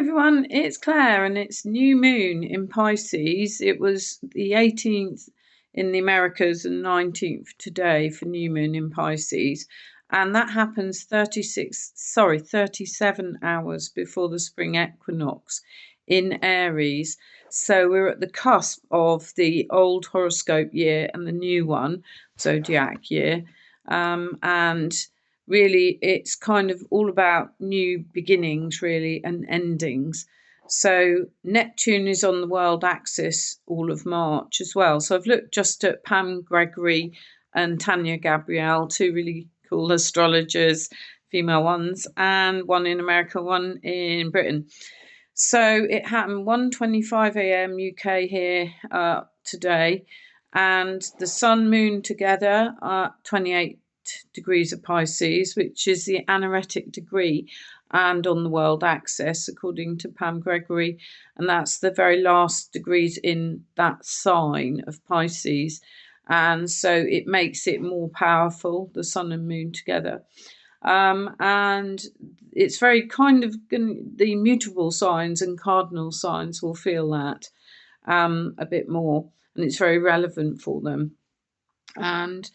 everyone, it's Claire and it's new moon in Pisces. It was the 18th in the Americas and 19th today for new moon in Pisces. And that happens 37 hours before the spring equinox in Aries. So we're at the cusp of the old horoscope year and the new one, zodiac year. And really it's kind of all about new beginnings really and endings. So Neptune is on the world axis all of March as well. So I've looked just at Pam Gregory and Tanya Gabrielle, two really cool astrologers, female ones, and one in America, one in Britain. So it happened 1:25 a.m. UK here today, and the sun moon together 28 degrees of Pisces, which is the anaretic degree, and on the world axis, according to Pam Gregory, and that's the very last degrees in that sign of Pisces, and so it makes it more powerful, the sun and moon together. And it's very kind of the mutable signs and cardinal signs will feel that a bit more, and it's very relevant for them. And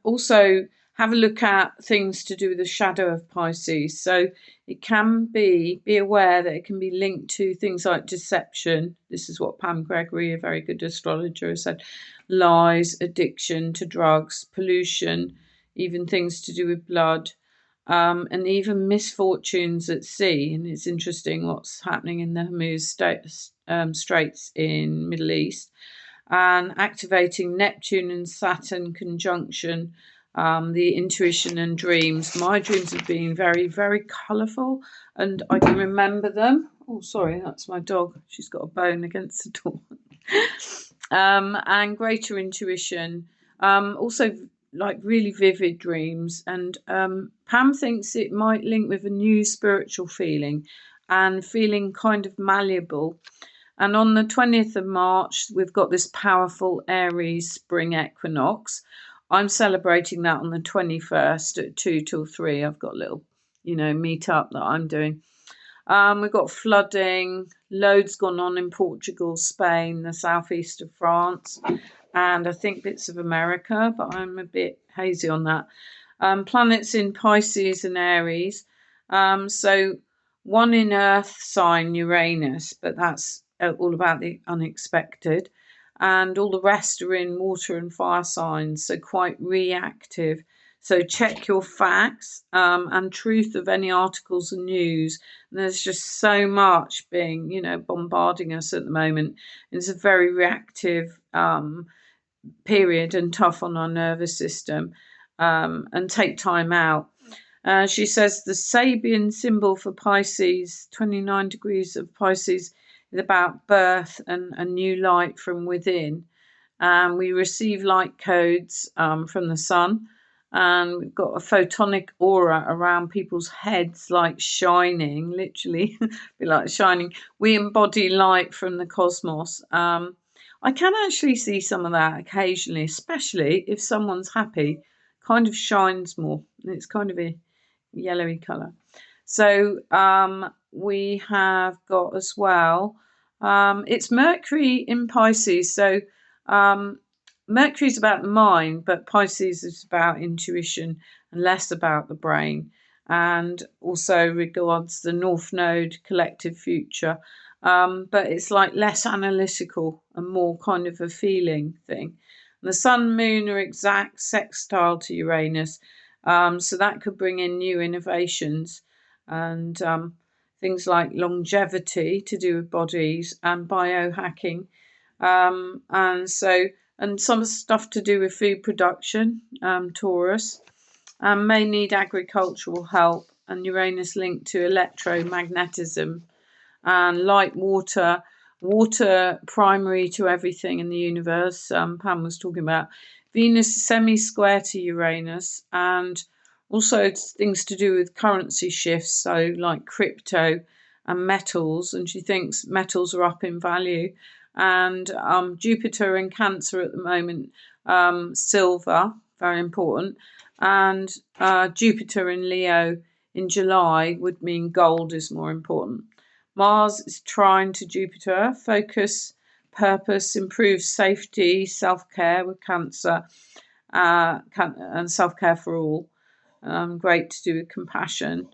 also have a look at things to do with the shadow of Pisces. So it can be aware that it can be linked to things like deception. This is what Pam Gregory, a very good astrologer, has said. Lies, addiction to drugs, pollution, even things to do with blood, and even misfortunes at sea. And it's interesting what's happening in the Hormuz Straits in Middle East, and activating Neptune and Saturn conjunction, the intuition and dreams. My dreams have been very, very colourful, and I can remember them. Oh, sorry, that's my dog. She's got a bone against the door. And greater intuition. Also, like really vivid dreams. And Pam thinks it might link with a new spiritual feeling and feeling kind of malleable. And on the 20th of March, we've got this powerful Aries spring equinox. I'm celebrating that on the 21st at 2 till 3. I've got a little, meet up that I'm doing. We've got flooding, loads gone on in Portugal, Spain, the southeast of France, and I think bits of America, but I'm a bit hazy on that. Planets in Pisces and Aries. So one in Earth sign, Uranus, but that's all about the unexpected. And all the rest are in water and fire signs, so quite reactive. So check your facts and truth of any articles and news. And there's just so much being, bombarding us at the moment. It's a very reactive period and tough on our nervous system, and take time out. She says the Sabian symbol for Pisces, 29 degrees of Pisces, is about birth and a new light from within. We receive light codes from the sun, and we've got a photonic aura around people's heads, like shining, literally, be like shining. We embody light from the cosmos. I can actually see some of that occasionally, especially if someone's happy, kind of shines more. It's kind of a yellowy colour. So we have got as well, it's Mercury in Pisces. So Mercury's about the mind, but Pisces is about intuition and less about the brain, and also regards the North Node, collective future. But it's like less analytical and more kind of a feeling thing. And the sun, moon are exact sextile to Uranus. So that could bring in new innovations and things like longevity to do with bodies and biohacking. And some stuff to do with food production, Taurus, and may need agricultural help, and Uranus linked to electromagnetism and light water primary to everything in the universe. Pam was talking about Venus semi-square to Uranus, and also things to do with currency shifts, so like crypto and metals, and she thinks metals are up in value. And Jupiter in Cancer at the moment, silver, very important, and Jupiter in Leo in July would mean gold is more important. Mars is trine to Jupiter. Focus, purpose, improve safety, self-care with Cancer, and self-care for all. Great to do with compassion.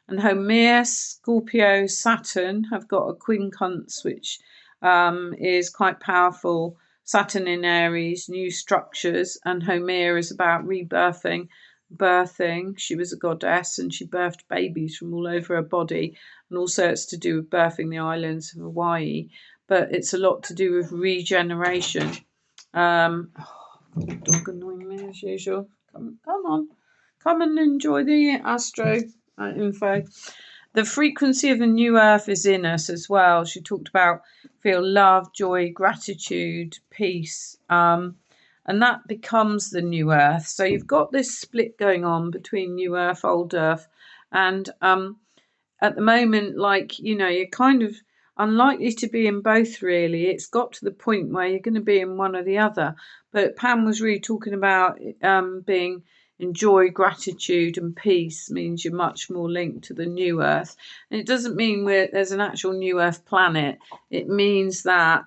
And Homere, Scorpio, Saturn have got a quincunx, which is quite powerful. Saturn in Aries, new structures, and Homere is about rebirthing, birthing. She was a goddess and she birthed babies from all over her body, and also it's to do with birthing the islands of Hawaii, but it's a lot to do with regeneration. Dog annoying me as usual. Come and enjoy the astro info. The frequency of the new earth is in us as well. She talked about feel love, joy, gratitude, peace, and that becomes the new earth. So you've got this split going on between new earth, old earth, and at the moment, like, you're kind of unlikely to be in both, really. It's got to the point where you're going to be in one or the other. But Pam was really talking about being enjoy, gratitude, and peace means you're much more linked to the new earth. And it doesn't mean there's an actual new earth planet. It means that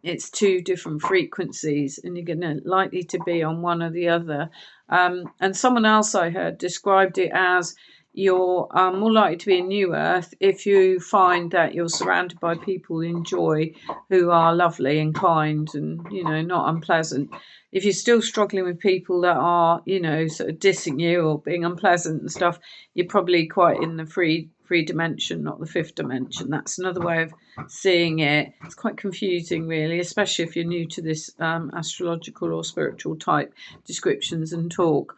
it's two different frequencies and you're going to likely to be on one or the other. And someone else I heard described it as you're more likely to be in new earth if you find that you're surrounded by people who enjoy, who are lovely and kind and not unpleasant. If you're still struggling with people that are sort of dissing you or being unpleasant and stuff, you're probably quite in the free dimension, not the fifth dimension. That's another way of seeing it. It's quite confusing, really, especially if you're new to this astrological or spiritual type descriptions and talk.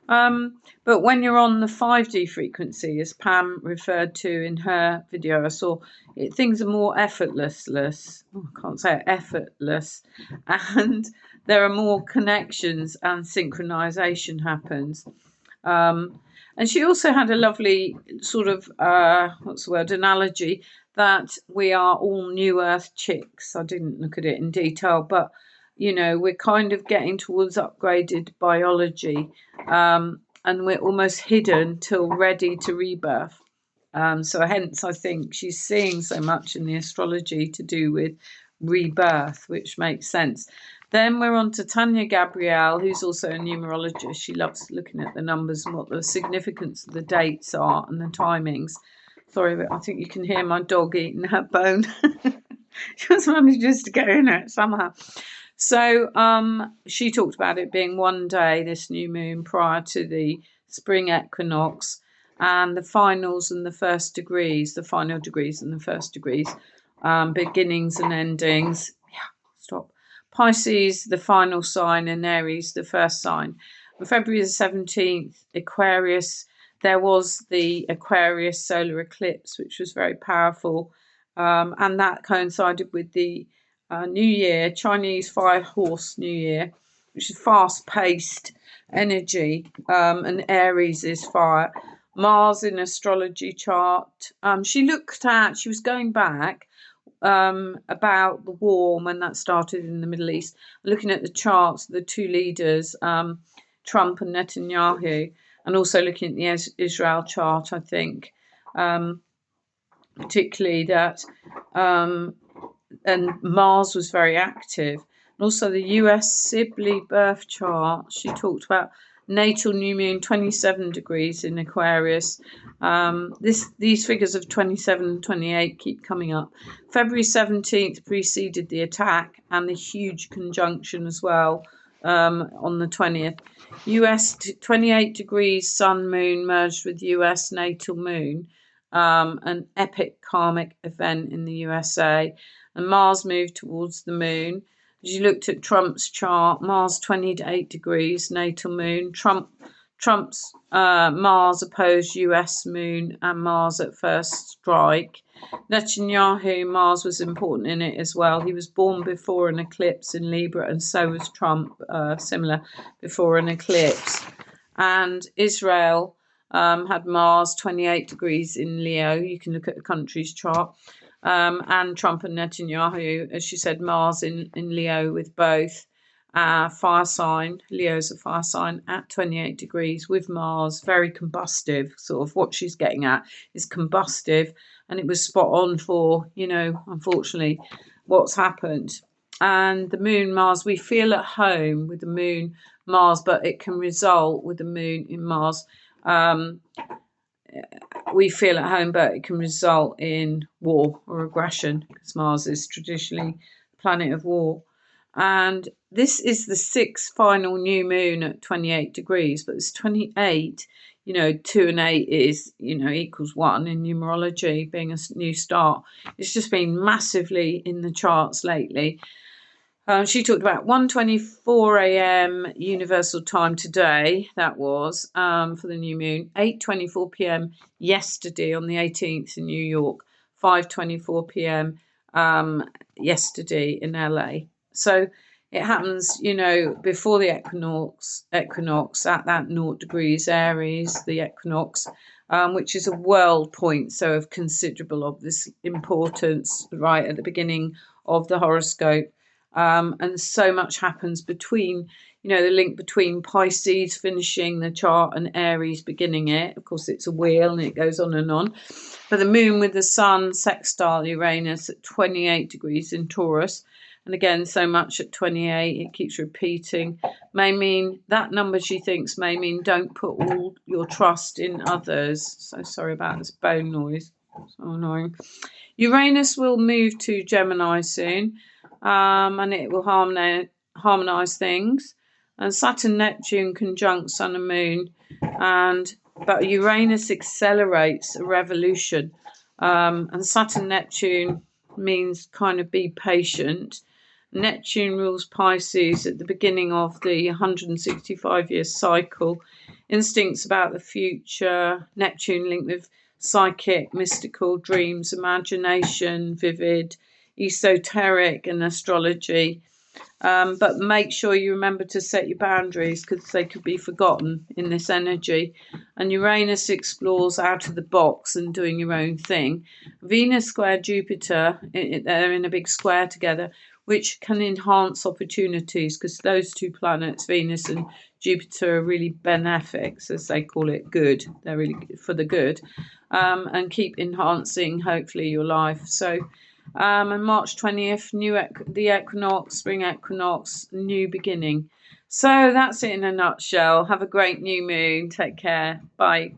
But when you're on the 5D frequency, as Pam referred to in her video, I saw things are more effortless. Oh, I can't say it, effortless, and there are more connections and synchronization happens. And she also had a lovely sort of analogy that we are all new earth chicks. I didn't look at it in detail, but we're kind of getting towards upgraded biology, and we're almost hidden till ready to rebirth. So hence I think she's seeing so much in the astrology to do with rebirth, which makes sense. Then we're on to Tanya Gabrielle, who's also a numerologist. She loves looking at the numbers and what the significance of the dates are and the timings. Sorry, but I think you can hear my dog eating her bone. She just manages to get in it somehow. So she talked about it being one day, this new moon, prior to the spring equinox, and the finals and the first degrees, the final degrees and the first degrees, beginnings and endings. Pisces, the final sign, and Aries, the first sign. On February the 17th, Aquarius, there was the Aquarius solar eclipse, which was very powerful, and that coincided with the New Year, Chinese Fire Horse New Year, which is fast-paced energy, and Aries is fire. Mars in astrology chart. She was going back about the war when that started in the Middle East, looking at the charts, the two leaders, Trump and Netanyahu, and also looking at the Israel chart, I think, particularly that, and Mars was very active. And also the US Sibley birth chart, she talked about natal new moon 27 degrees in Aquarius. These figures of 27 and 28 keep coming up. February 17th preceded the attack and the huge conjunction as well, on the 20th. US 28 degrees sun moon merged with US natal moon, an epic karmic event in the USA. And Mars moved towards the moon. As you looked at Trump's chart, Mars 28 degrees, natal moon. Trump's Mars opposed US moon and Mars at first strike. Netanyahu, Mars was important in it as well. He was born before an eclipse in Libra, and so was Trump, similar, before an eclipse. And Israel had Mars 28 degrees in Leo. You can look at the country's chart. And Trump and Netanyahu, as she said, Mars in Leo with both. fire sign. Leo's a fire sign at 28 degrees with Mars, very combustive. Sort of what she's getting at is combustive, and it was spot on for, you know, unfortunately, what's happened. And the moon, Mars, we feel at home with the moon, Mars, but it can result with the moon in Mars. We feel at home, but it can result in war or aggression because Mars is traditionally the planet of war. And this is the sixth final new moon at 28 degrees, but it's 28, you know, 2 and 8 is, you know, equals 1 in numerology, being a new start. It's just been massively in the charts lately. She talked about 1:24 a.m. Universal Time today. That was for the new moon. 8:24 p.m. yesterday on the 18th in New York. 5:24 p.m. Yesterday in LA. So it happens, you know, before the equinox at that 0 degrees Aries, the equinox, which is a world point, so of considerable obvious importance right at the beginning of the horoscope. And so much happens between, you know, the link between Pisces finishing the chart and Aries beginning it. Of course, it's a wheel and it goes on and on. But the moon with the sun sextile Uranus at 28 degrees in Taurus. And again, so much at 28, it keeps repeating. May mean that number, she thinks, may mean don't put all your trust in others. So sorry about this bone noise. So annoying. Uranus will move to Gemini soon. And it will harmonize things. And Saturn, Neptune conjunct Sun and Moon, but Uranus accelerates a revolution. And Saturn, Neptune means kind of be patient. Neptune rules Pisces at the beginning of the 165-year cycle. Instincts about the future. Neptune linked with psychic, mystical, dreams, imagination, vivid, esoteric, and astrology. But make sure you remember to set your boundaries because they could be forgotten in this energy. And Uranus explores out of the box and doing your own thing. Venus square Jupiter, they're in a big square together, which can enhance opportunities because those two planets, Venus and Jupiter, are really benefics, as they call it, good. They're really for the good, and keep enhancing, hopefully, your life. So, and March 20th, the equinox, spring equinox, new beginning. So that's it in a nutshell. Have a great new moon. Take care. Bye.